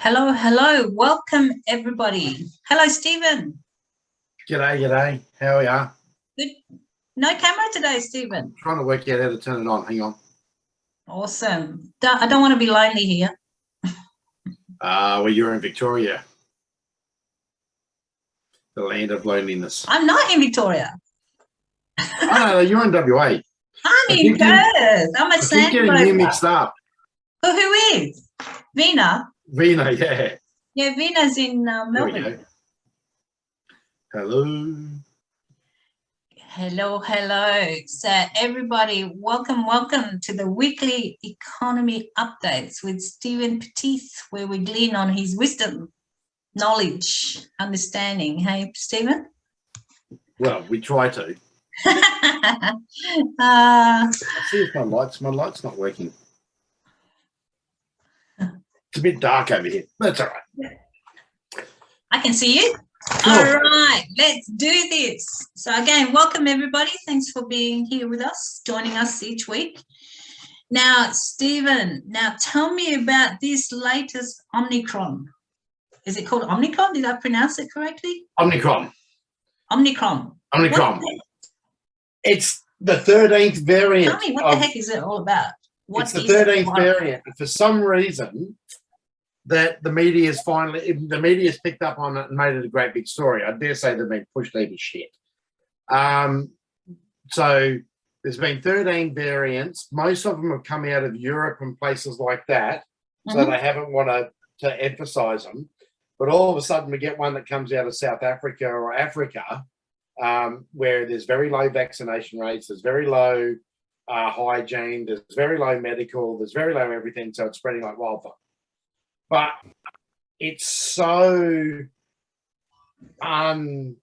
Hello, hello. Welcome, everybody. Hello, Stephen. G'day. How are ya? Good. No camera today, Stephen. Trying to work out how to turn it on. Hang on. Awesome. I don't want to be lonely here. Well, you're in Victoria, the land of loneliness. I'm not in Victoria. No, you're in WA. I'm in Perth. I'm a I keep getting you mixed up. Who is? Vina? Vina, yeah. Yeah, Vina's in There we Melbourne. go. Hello. Hello. So everybody, welcome to the weekly economy updates with Stephen Petith, where we glean on his wisdom, knowledge, understanding. Hey, Stephen? Well, we try to. See if my light's not working. It's a bit dark over here. That's all right. I can see you. Cool. All right, let's do this. So again, welcome everybody. Thanks for being here with us, joining us each week. Now, Stephen, tell me about this latest Omicron. Is it called Omicron? Did I pronounce it correctly? Omicron. What It's the 13th variant. Tell me, what the heck is it all about? It's the 13th variant. For some reason, that the media's picked up on it and made it a great big story. I dare say they've been pushed over shit. So there's been 13 variants. Most of them have come out of Europe and places like that. So they haven't wanted to emphasize them. But all of a sudden we get one that comes out of South Africa or Africa, where there's very low vaccination rates, there's very low hygiene, there's very low medical, there's very low everything. So it's spreading like wildfire. But it's so undeadly.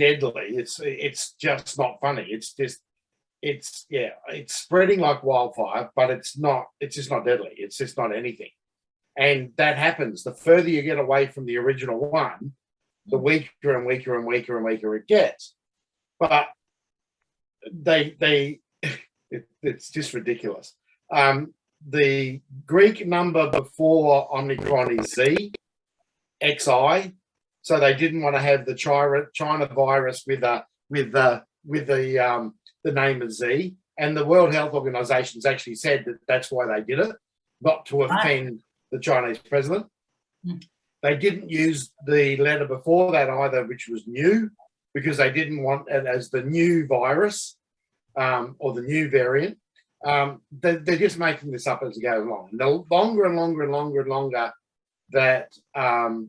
It's just not funny. It's spreading like wildfire, but it's just not deadly. It's just not anything. And that happens. The further you get away from the original one, the weaker and weaker and weaker and weaker it gets. But it's just ridiculous. The Greek number before Omicron is XI, so they didn't want to have the China virus with the name of Z. And the World Health Organization's actually said that that's why they did it, not to offend the Chinese president. They didn't use the letter before that either, which was new, because they didn't want it as the new virus or the new variant. They're just making this up as it goes along. The longer and longer that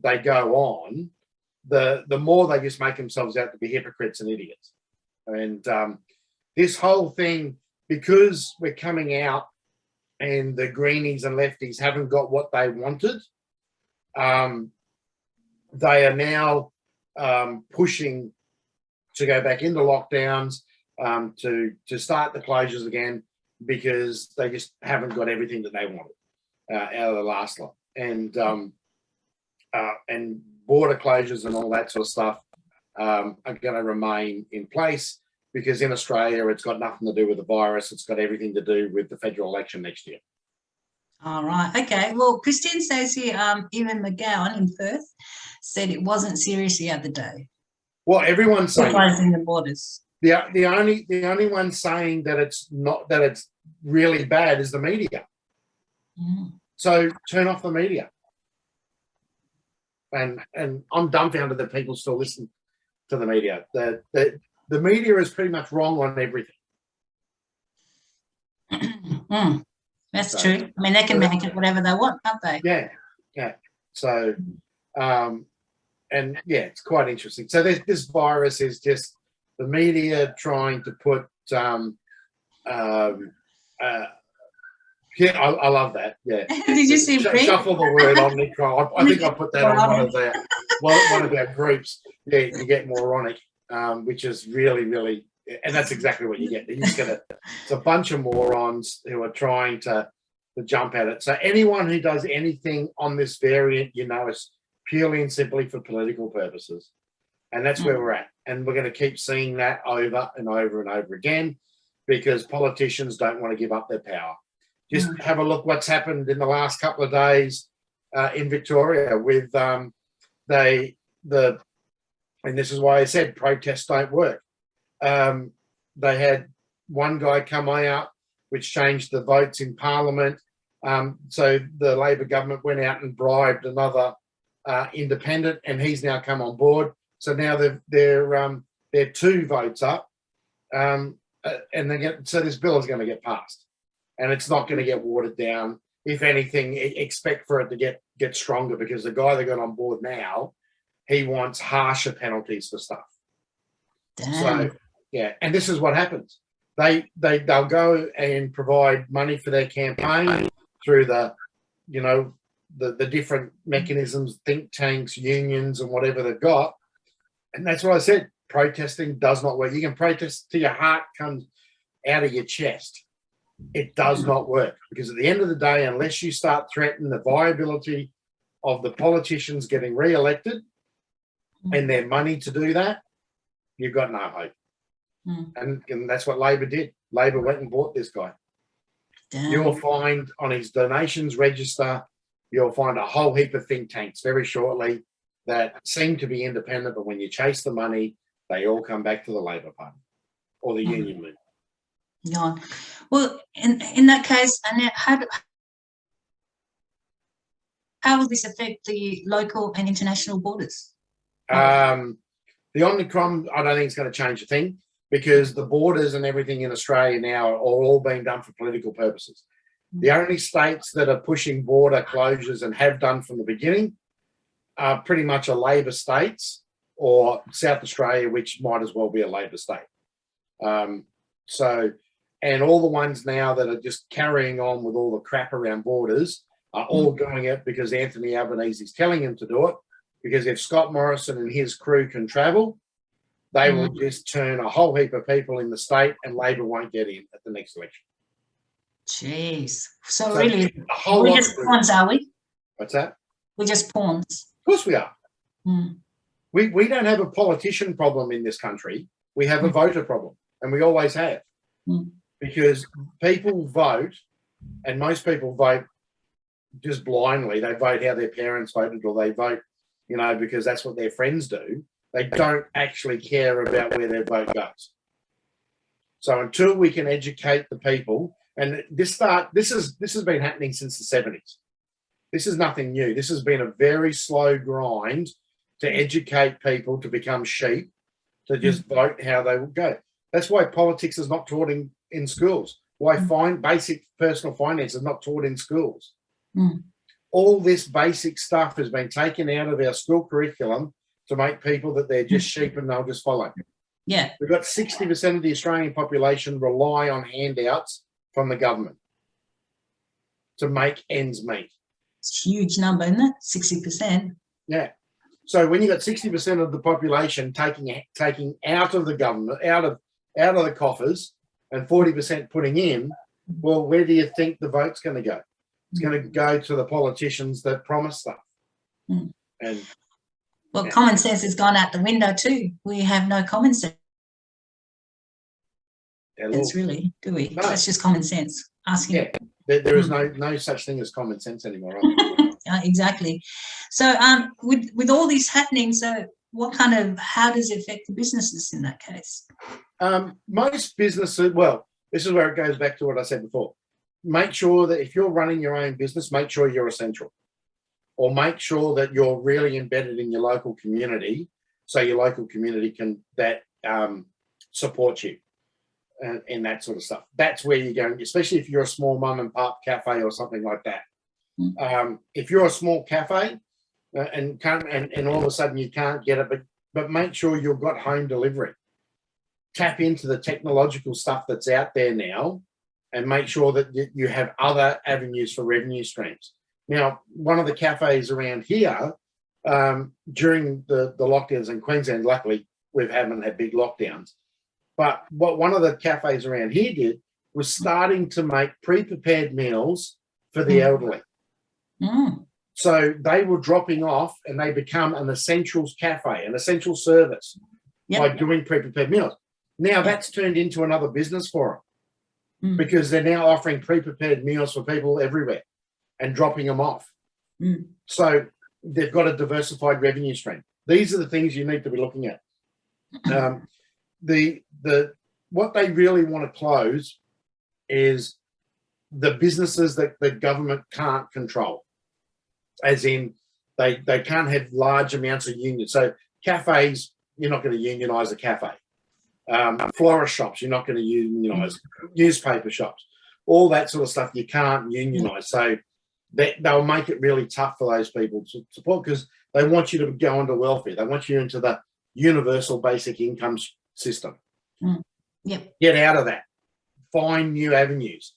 they go on, the more they just make themselves out to be hypocrites and idiots. And this whole thing, because we're coming out and the greenies and lefties haven't got what they wanted, they are now pushing to go back into lockdowns, to start the closures again, because they just haven't got everything that they wanted out of the last lot. And border closures and all that sort of stuff are going to remain in place, because in Australia it's got nothing to do with the virus. It's got everything to do with the federal election next year. All right. Okay. Well, Christine says here, even McGowan in Perth said it wasn't serious the other day. Well, everyone's saying closing the borders. The only one saying that it's really bad is the media. So turn off the media. And I'm dumbfounded that people still listen to the media. The media is pretty much wrong on everything. That's true. I mean, they can make it whatever they want, can't they? Yeah. So, it's quite interesting. So this virus is just the media trying to put, I love that. Yeah. Did you see shuffle the word Omicron? I think I put that on one of our groups. Yeah, you get moronic, which is really, and that's exactly what you get. It's a bunch of morons who are trying to jump at it. So anyone who does anything on this variant, is purely and simply for political purposes. And that's where we're at. And we're going to keep seeing that over and over and over again, because politicians don't want to give up their power. Just have a look what's happened in the last couple of days in Victoria with and this is why I said protests don't work. They had one guy come out, which changed the votes in Parliament. So the Labor government went out and bribed another independent, and he's now come on board. So now they're 2 votes up, and so this bill is going to get passed, and it's not going to get watered down. If anything, expect for it to get stronger, because the guy that got on board now, he wants harsher penalties for stuff. Damn. So yeah, and this is what happens. They'll go and provide money for their campaign through the different mechanisms, think tanks, unions, and whatever they've got. And that's what I said. Protesting does not work. You can protest till your heart comes out of your chest. It does not work, because at the end of the day, unless you start threatening the viability of the politicians getting re-elected and their money to do that, you've got no hope. And that's what Labor did. Labor went and bought this guy. Damn. You'll find on his donations register, you'll find a whole heap of think tanks very shortly that seem to be independent, but when you chase the money, they all come back to the Labor Party or the union movement. Yeah. Well, in that case, Annette, how will this affect the local and international borders? The Omicron, I don't think it's going to change a thing, because the borders and everything in Australia now are all being done for political purposes. The only states that are pushing border closures and have done from the beginning are pretty much Labor states, or South Australia, which might as well be a Labor state. And all the ones now that are just carrying on with all the crap around borders are all doing it because Anthony Albanese is telling them to do it, because if Scott Morrison and his crew can travel, they will just turn a whole heap of people in the state, and Labor won't get in at the next election. Jeez. So really, we're just pawns, are we? What's that? We're just pawns. Of course we are. We don't have a politician problem in this country. We have a voter problem, and we always have. Because people vote, and most people vote just blindly. They vote how their parents voted, or they vote, because that's what their friends do. They don't actually care about where their vote goes. So until we can educate the people, and this has been happening since the 70s. This is nothing new. This has been a very slow grind to educate people to become sheep, to just vote how they will go. That's why politics is not taught in schools. Why basic personal finance is not taught in schools. All this basic stuff has been taken out of our school curriculum to make people that they're just sheep and they'll just follow. Yeah. We've got 60% of the Australian population rely on handouts from the government to make ends meet. It's a huge number, isn't it? 60%. Yeah. So when you've got 60% of the population taking out of the government, out of the coffers, and 40% putting in, well, where do you think the vote's going to go? It's going to go to the politicians that promise stuff. And common sense has gone out the window too. We have no common sense. Really, do we? No. That's just common sense. Asking. Yeah, there is no such thing as common sense anymore. Right? Exactly. So, with all this happening, so how does it affect the businesses in that case? Most businesses, well, this is where it goes back to what I said before. Make sure that if you're running your own business, make sure you're essential, or make sure that you're really embedded in your local community, so your local community can support you and that sort of stuff. That's where you're going, especially if you're a small mum and pop cafe or something like that. If you're a small cafe and all of a sudden you can't get it, but make sure you've got home delivery. Tap into the technological stuff that's out there now, and make sure that you have other avenues for revenue streams. Now, one of the cafes around here, during the lockdowns in Queensland, luckily we haven't had big lockdowns, but what one of the cafes around here did was starting to make pre-prepared meals for the elderly. So they were dropping off, and they become an essentials cafe, an essential service by doing pre-prepared meals. Now that's turned into another business for them, because they're now offering pre-prepared meals for people everywhere and dropping them off. So they've got a diversified revenue stream. These are the things you need to be looking at. What they really want to close is the businesses that the government can't control, as in they can't have large amounts of unions. So cafes, you're not going to unionize a cafe. Florist shops, you're not going to unionize. Newspaper shops, all that sort of stuff, you can't unionize. So they'll make it really tough for those people to support, because they want you to go into welfare. They want you into the universal basic income system. Get out of that. Find new avenues.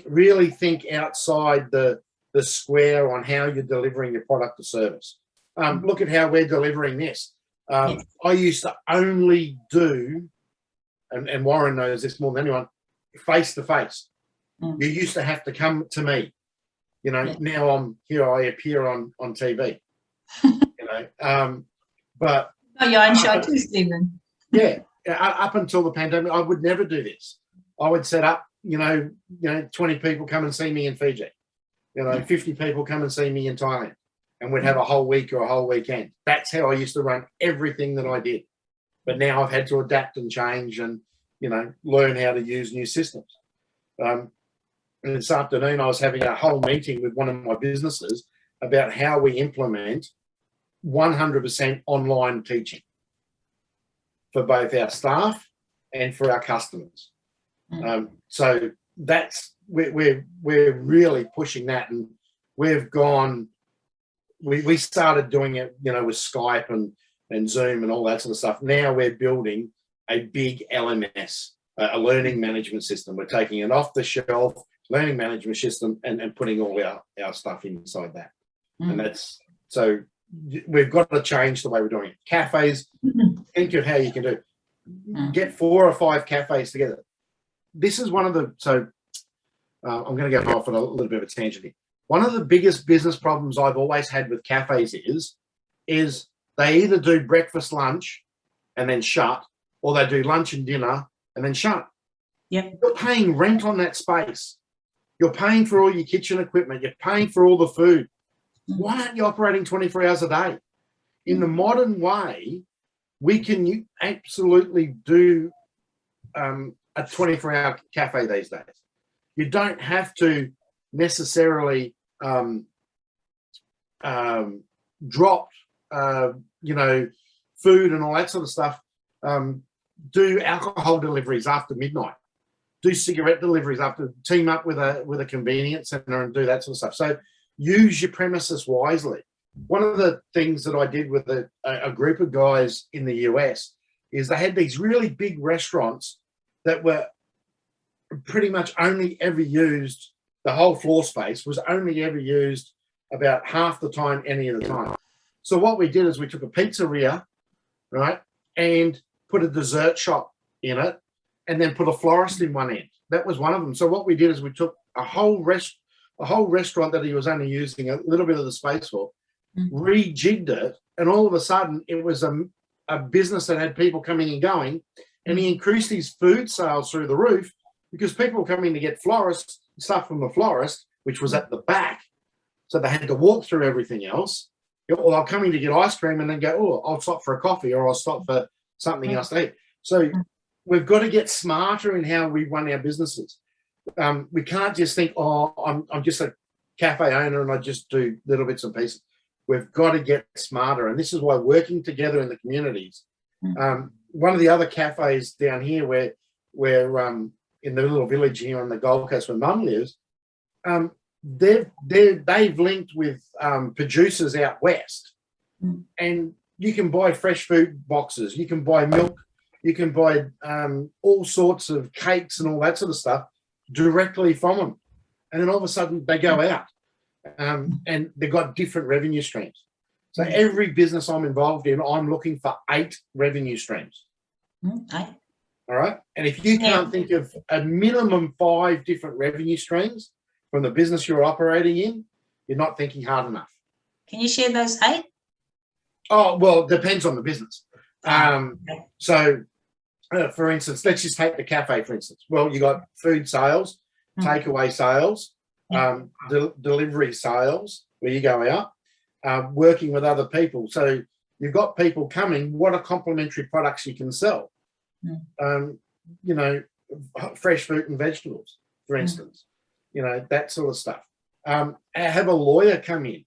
Really think outside the square on how you're delivering your product or service. Look at how we're delivering this. I used to only do, and Warren knows this more than anyone, face-to-face. You used to have to come to me. Now I appear on TV. But you're on show too, Stephen. Yeah, up until the pandemic, I would never do this. I would set up, 20 people come and see me in Fiji. 50 people come and see me in Thailand, and we'd have a whole week or a whole weekend. That's how I used to run everything that I did. But now I've had to adapt and change and, learn how to use new systems. And this afternoon, I was having a whole meeting with one of my businesses about how we implement 100% online teaching for both our staff and for our customers. So that's we're really pushing that, and we've gone. We started doing it, with Skype and Zoom and all that sort of stuff. Now we're building a big LMS, a learning management system. We're taking an off-the-shelf learning management system and putting all our stuff inside that. And that's so we've got to change the way we're doing it. Cafes, think of how you can do. Get 4 or 5 cafes together. This is one of the I'm going to go off on a little bit of a tangent here. One of the biggest business problems I've always had with cafes is they either do breakfast, lunch, and then shut, or they do lunch and dinner and then shut. Yep. You're paying rent on that space. You're paying for all your kitchen equipment. You're paying for all the food. Why aren't you operating 24 hours a day? In the modern way, we can absolutely do a 24-hour cafe these days. You don't have to necessarily drop, food and all that sort of stuff. Do alcohol deliveries after midnight. Do cigarette deliveries after. Team up with a convenience center and do that sort of stuff. So use your premises wisely. One of the things that I did with a group of guys in the US is they had these really big restaurants that were pretty much only ever used, the whole floor space was only ever used about half the time, any of the time. So what we did is we took a pizzeria, right, and put a dessert shop in it, and then put a florist in one end. That was one of them. So what we did is we took a whole restaurant that he was only using a little bit of the space for, rejigged it, and all of a sudden it was a business that had people coming and going, and he increased his food sales through the roof because people were coming to get stuff from the florist, which was at the back. So they had to walk through everything else. Or they're coming to get ice cream and then go, oh, I'll stop for a coffee or I'll stop for something else to eat. So we've got to get smarter in how we run our businesses. We can't just think, oh, I'm just a cafe owner and I just do little bits and pieces. We've got to get smarter. And this is why working together in the communities. One of the other cafes down here where in the little village here on the Gold Coast where Mum lives, they've linked with producers out west, and you can buy fresh food boxes, you can buy milk, you can buy all sorts of cakes and all that sort of stuff directly from them, and then all of a sudden they go out, and they've got different revenue streams. So every business I'm involved in, I'm looking for 8 revenue streams. All right, and if you can't think of a minimum 5 different revenue streams from the business you're operating in, you're not thinking hard enough. Can you share those 8? Oh, well, it depends on the business. So, for instance, let's just take the cafe, for instance. Well, you got food sales, takeaway sales, delivery sales, where you go out, working with other people. So you've got people coming, what are complementary products you can sell? You know, fresh fruit and vegetables, for instance, you know, that sort of stuff. Have a lawyer come in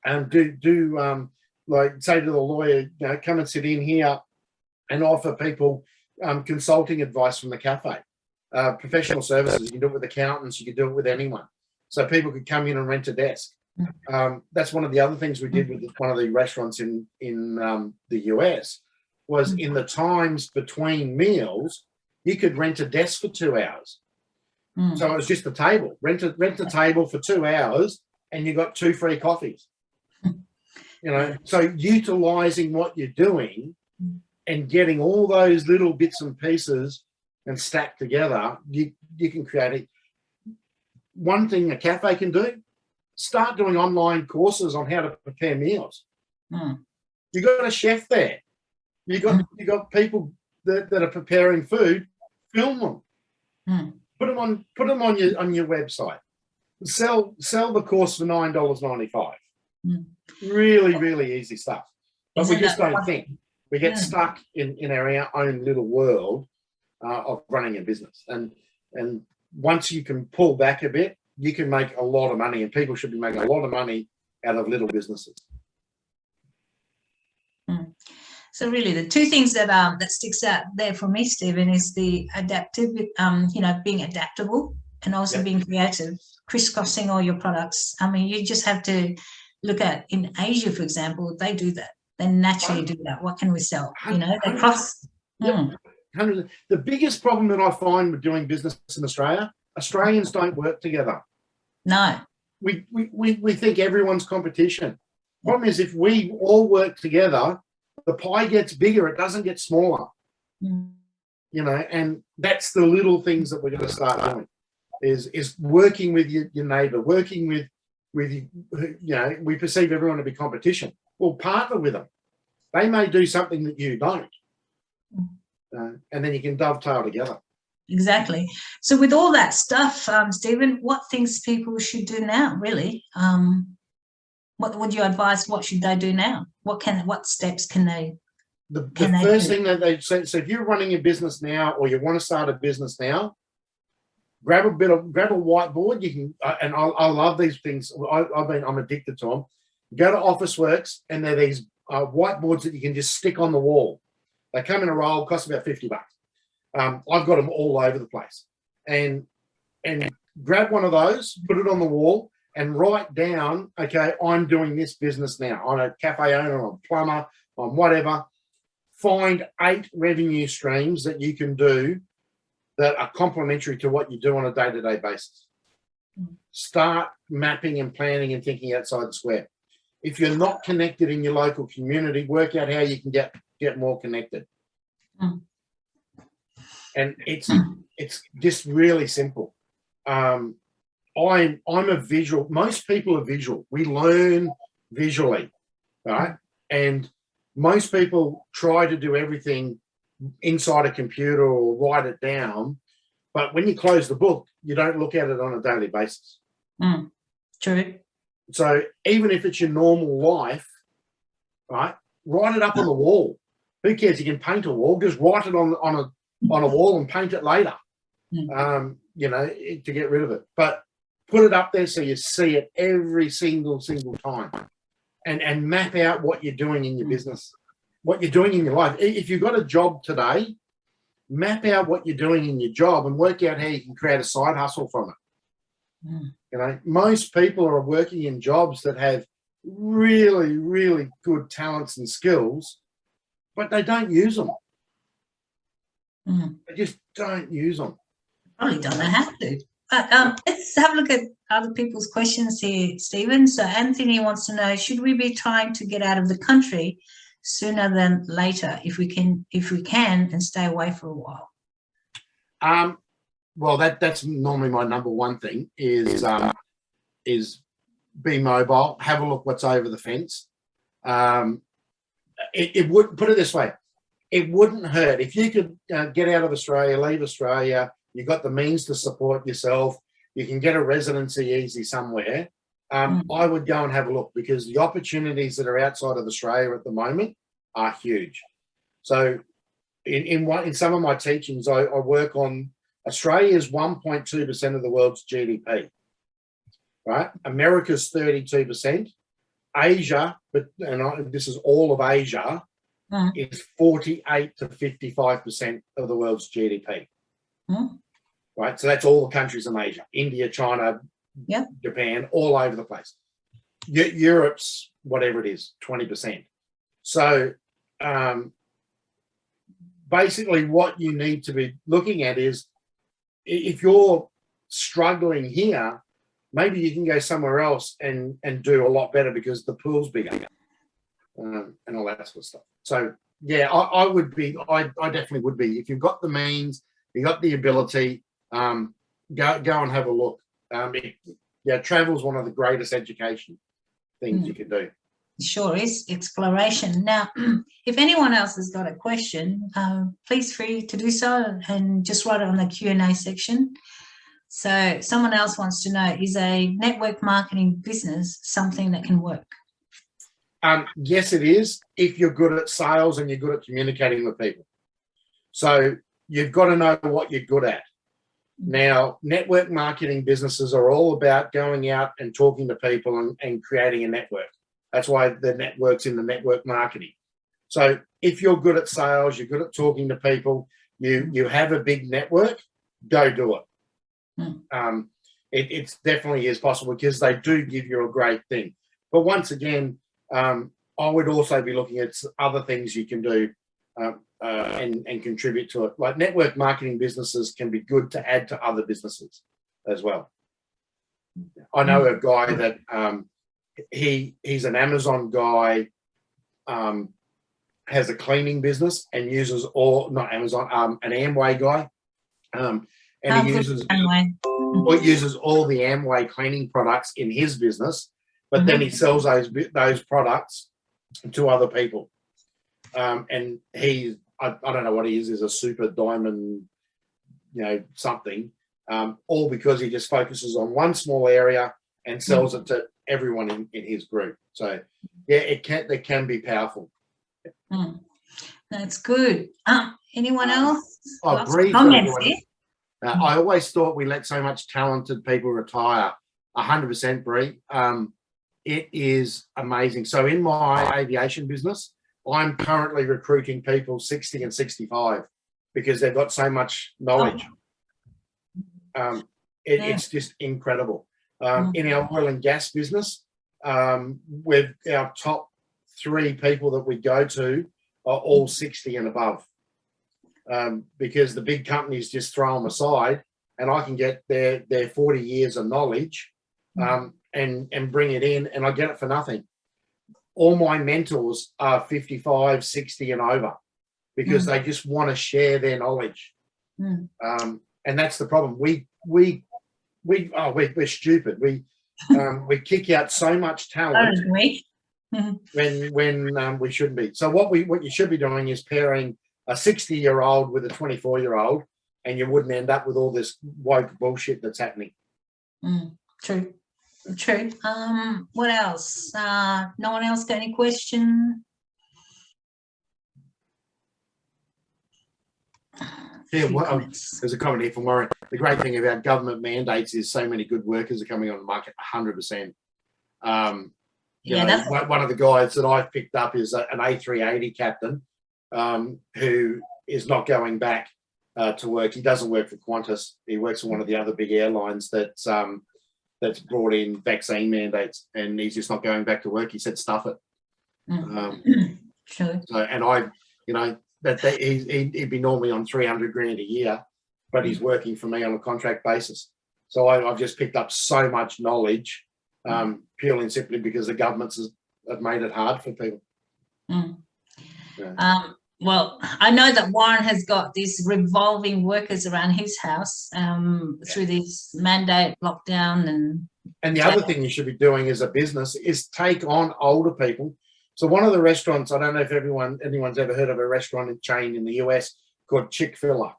and like say to the lawyer, you know, come and sit in here and offer people consulting advice from the cafe. Professional services, you can do it with accountants, you can do it with anyone. So people could come in and rent a desk. That's one of the other things we did with one of the restaurants in the US, was in the times between meals, you could rent a desk for 2 hours. So it was just a table. Rent a table for 2 hours and you got 2 free coffees. You know, so utilising what you're doing and getting all those little bits and pieces and stacked together, you can create it. One thing a cafe can do, start doing online courses on how to prepare meals. You've got a chef there. You got people that are preparing food. Film them. Put them on your website. Sell the course for $9.95. Really, really easy stuff. But we just don't think. We get stuck in our own little world of running a business. And once you can pull back a bit, you can make a lot of money, and people should be making a lot of money out of little businesses. So really, the two things that sticks out there for me, Stephen, is the adaptive, you know, being adaptable and also being creative, crisscrossing all your products. I mean, you just have to look at in Asia, for example, they do that. They naturally do that. What can we sell? You know, they cross. The biggest problem that I find with doing business in Australia, Australians don't work together. No. We think everyone's competition. Problem is, if we all work together, the pie gets bigger. It doesn't get smaller. You know, and that's the little things that we're going to start doing. Is working with your neighbour, working with you know, we perceive everyone to be competition. Well, partner with them. They may do something that you don't. And then you can dovetail together. Exactly. So with all that stuff, Stephen, what things people should do now, really? What would you advise? What should they do now? What steps can they? The first thing that they say. So if you're running a business now, or you want to start a business now, grab a whiteboard. You can, and I love these things. I'm addicted to them. Go to Officeworks, and there are these whiteboards that you can just stick on the wall. They come in a roll, cost about $50. I've got them all over the place, and grab one of those, put it on the wall, and write down, okay, I'm doing this business now. I'm a cafe owner, I'm a plumber, I'm whatever. Find 8 revenue streams that you can do that are complementary to what you do on a day-to-day basis. Start mapping and planning and thinking outside the square. If you're not connected in your local community, work out how you can get more connected. And it's just really simple. I'm a visual. Most people are visual. We learn visually, right? And most people try to do everything inside a computer or write it down. But when you close the book, you don't look at it on a daily basis. True. So even if it's your normal life, right, write it up on the wall. Who cares? You can paint a wall. Just write it on a wall and paint it later, you know, to get rid of it. But put it up there so you see it every single time, and map out what you're doing in your business, what you're doing in your life. If you've got a job today, map out what you're doing in your job and work out how you can create a side hustle from it. You know, most people are working in jobs that have really, really good talents and skills, but they don't use them. They just don't use them. Probably don't know how to. But let's have a look at other people's questions here, Stephen. So Anthony wants to know, should we be trying to get out of the country sooner than later if we can and stay away for a while? Well, that's normally my number one thing is be mobile, have a look what's over the fence. It would, put it this way, it wouldn't hurt if you could get out of Australia, leave Australia. You've got the means to support yourself. you can get a residency easy somewhere, I would go and have a look, because the opportunities that are outside of Australia at the moment are huge. So in some of my teachings, I work on Australia's 1.2% of the world's GDP, right? America's 32%. Asia, this is all of Asia, is 48 to 55% of the world's GDP. Right? So that's all the countries in Asia, India, China, Japan, all over the place. Europe's whatever it is, 20%. So basically what you need to be looking at is, if you're struggling here, maybe you can go somewhere else and do a lot better because the pool's bigger, and all that sort of stuff. So yeah, I definitely would be. If you've got the means, you've got the ability, go and have a look. Travel is one of the greatest education things you can do. Sure is. Exploration. Now, if anyone else has got a question, please free to do so, and just write it on the Q&A section. So someone else wants to know, is a network marketing business something that can work? Yes, it is, if you're good at sales and you're good at communicating with people. So you've got to know what you're good at. Now, network marketing businesses are all about going out and talking to people and creating a network. That's why the network's in the network marketing. So if you're good at sales, you're good at talking to people, you have a big network, go do it. It definitely is possible, because they do give you a great thing. But once again, I would also be looking at other things you can do and contribute to it. Like, network marketing businesses can be good to add to other businesses as well. I know a guy that he's an Amazon guy, has a cleaning business and uses an Amway guy, and he uses all the Amway cleaning products in his business, but then he sells those products to other people. And I don't know what he is a super diamond, something, all because he just focuses on one small area and sells it to everyone in his group. So yeah, it can be powerful. That's good. Anyone else? Comments here? I always thought we let so much talented people retire. 100%, Bree. It is amazing. So in my aviation business, I'm currently recruiting people 60 and 65 because they've got so much knowledge. It's just incredible. In our oil and gas business, with our top 3 people that we go to are all 60 and above, because the big companies just throw them aside, and I can get their 40 years of knowledge and bring it in, and I get it for nothing. All my mentors are 55, 60 and over, because they just want to share their knowledge. And that's the problem. We're stupid. We kick out so much talent when we shouldn't be. So what you should be doing is pairing a 60-year-old with a 24-year-old, and you wouldn't end up with all this woke bullshit that's happening. True. What else? No one else got any question? Yeah, there's a comment here from Warren. The great thing about government mandates is so many good workers are coming on the market. 100%. One of the guys that I've picked up is an A380 captain who is not going back to work. He doesn't work for Qantas. He works for one of the other big airlines that's brought in vaccine mandates, and he's just not going back to work. He said, "Stuff it." Sure. So, and he'd be normally on 300 grand a year, but he's working for me on a contract basis. So I've just picked up so much knowledge, purely and simply because the governments have made it hard for people. Well, I know that Warren has got these revolving workers around his house through this mandate lockdown. And the other thing you should be doing as a business is take on older people. So one of the restaurants, I don't know if anyone's ever heard of a restaurant chain in the US called Chick-fil-A.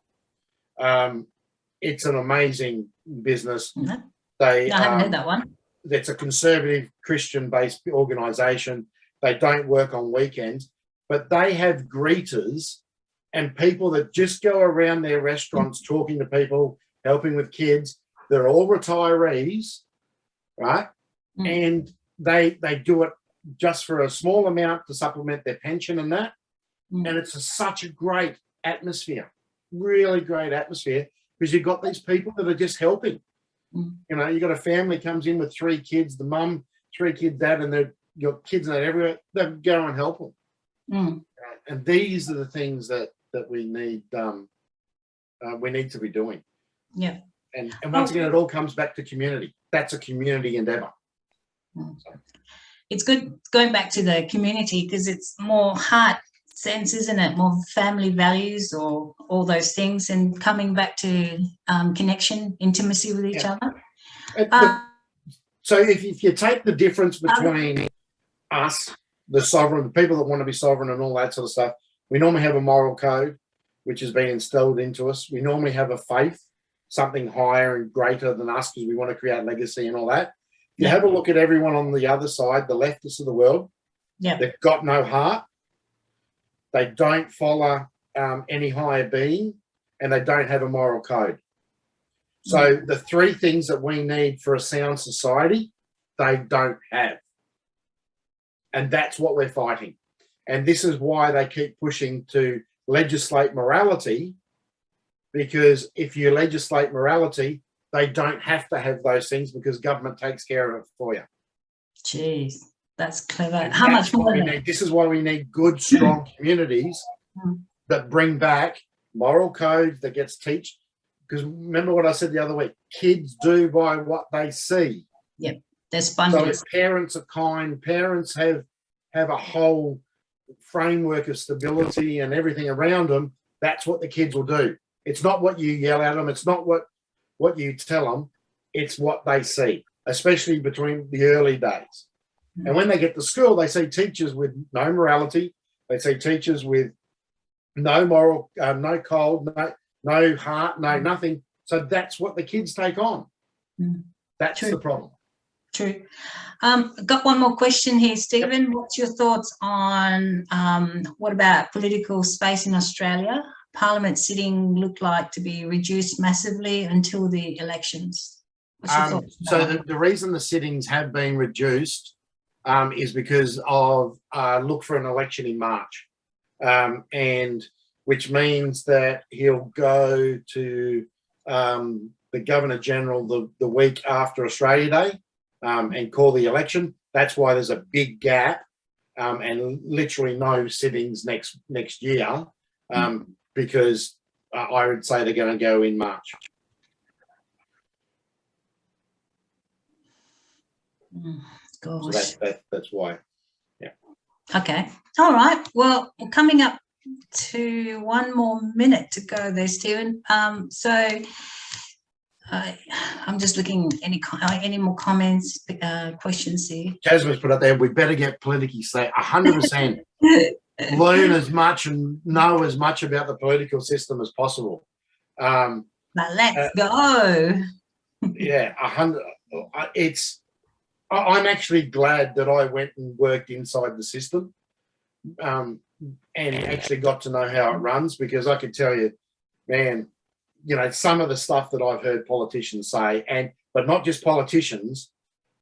it's an amazing business. No, They I haven't heard that one. It's a conservative Christian-based organisation. They don't work on weekends, but they have greeters and people that just go around their restaurants talking to people, helping with kids. They're all retirees, right? And they do it just for a small amount to supplement their pension and that. And it's such a great atmosphere, really great atmosphere, because you've got these people that are just helping. You know, you've got a family comes in with 3 kids, the mum, 3 kids, dad, and they've got kids and that everywhere. They go and help them. And these are the things that we need to be doing. Yeah. And once again, it all comes back to community. That's a community endeavour. It's good going back to the community because it's more heart sense, isn't it? More family values or all those things, and coming back to connection, intimacy with each other. So if you take the difference between us, the sovereign, the people that want to be sovereign and all that sort of stuff, we normally have a moral code which has been instilled into us. We normally have a faith, something higher and greater than us because we want to create legacy and all that. You have a look at everyone on the other side, the leftists of the world. They've got no heart. They don't follow any higher being, and they don't have a moral code. So the 3 things that we need for a sound society, they don't have. And that's what we're fighting. And this is why they keep pushing to legislate morality, because if you legislate morality, they don't have to have those things because government takes care of it for you. Jeez, that's clever. And how much more? This is why we need good, strong communities that bring back moral codes that gets taught. Because remember what I said the other week, kids do by what they see. Yep, they're sponges. So if parents are kind, parents have a whole framework of stability and everything around them, that's what the kids will do. It's not what you yell at them. It's not what you tell them. It's what they see, especially between the early days. And when they get to school, they see teachers with no morality. They see teachers with no moral, no code, no heart, no nothing. So that's what the kids take on. That's the problem. True. Got one more question here, Stephen. What's your thoughts on what about political space in Australia? Parliament sitting looked like to be reduced massively until the elections. What's your thoughts? So the reason the sittings have been reduced is because of look for an election in March, and which means that he'll go to the Governor General the week after Australia Day and call the election. That's why there's a big gap and literally no sittings next year, because I would say they're going to go in March. Gosh. So that's why. Yeah. Okay. All right. Well, we're coming up to 1 more minute to go there, Stephen. So I'm just looking any more comments, questions here. Jasmine's put up there, we better get politically set 100%. Learn as much and know as much about the political system as possible. Now let's go. Yeah, 100. I'm actually glad that I went and worked inside the system and actually got to know how it runs, because I can tell you, man, you know, some of the stuff that I've heard politicians say, but not just politicians,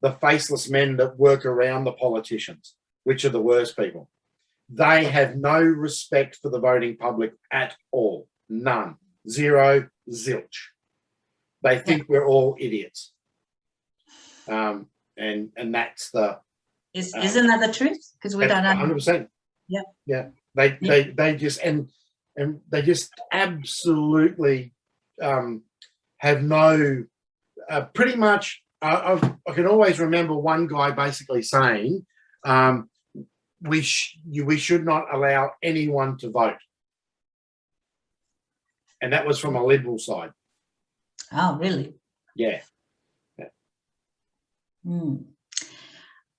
the faceless men that work around the politicians, which are the worst people. They have no respect for the voting public at all. None. Zero. Zilch. They think we're all idiots. And that's the... Isn't that the truth? Because we don't know. 100%. Yeah. Yeah. They just... And they just absolutely have no... pretty much... I can always remember one guy basically saying... we should not allow anyone to vote. And that was from a Liberal side. Oh, really? Yeah.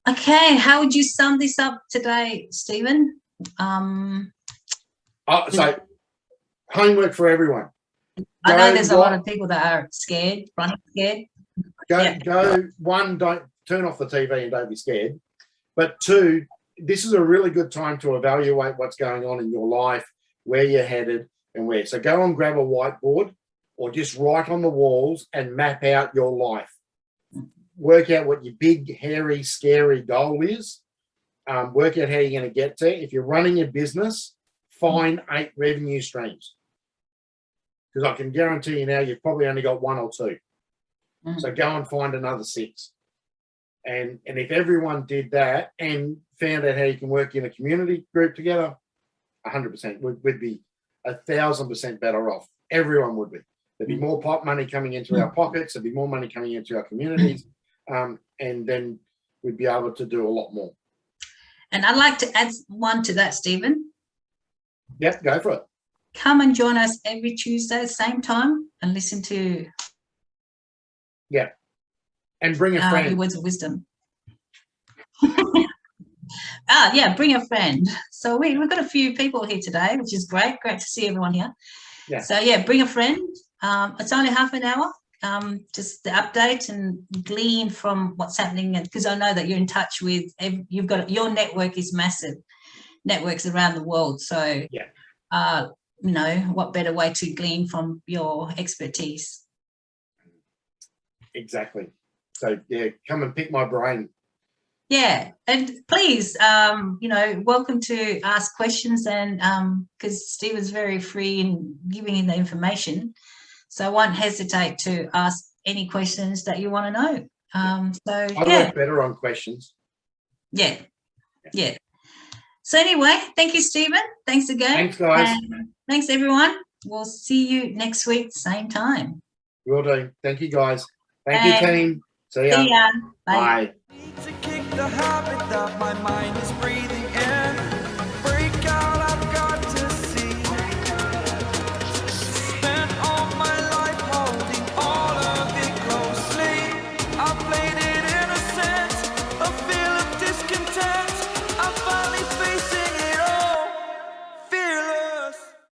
Okay, how would you sum this up today, Stephen? So, homework for everyone. I know there's a lot of people that are scared, running scared. Go one, don't turn off the TV and don't be scared. But two, this is a really good time to evaluate what's going on in your life, where you're headed and where. So go and grab a whiteboard or just write on the walls and map out your life. Work out what your big, hairy, scary goal is. Work out how you're going to get there. If you're running a business, find 8 revenue streams. Because I can guarantee you now you've probably only got 1 or 2. So go and find another 6. And if everyone did that and found out how you can work in a community group together, 100%, we'd be 1,000% better off. Everyone would be. There'd be more money coming into our pockets. There'd be more money coming into our communities. And then we'd be able to do a lot more. And I'd like to add one to that, Stephen. Yep, go for it. Come and join us every Tuesday, same time, and listen to. Yeah. And bring a friend. Your words of wisdom. Bring a friend. So we've got a few people here today, which is great. Great to see everyone here. Yeah. So bring a friend. It's only half an hour. Just the update and glean from what's happening, because I know that you're in touch with. You've got your network is massive, networks around the world. So what better way to glean from your expertise? Exactly. So come and pick my brain. Yeah, and please, welcome to ask questions, and because Stephen's very free in giving you the information, so I won't hesitate to ask any questions that you want to know. I work better on questions. Yeah. So anyway, thank you, Stephen. Thanks again. Thanks, guys. And thanks, everyone. We'll see you next week, same time. Will do. Thank you, guys. Thank you, team. See ya. See ya. Bye. Bye. To kick the habit that my mind is breathing.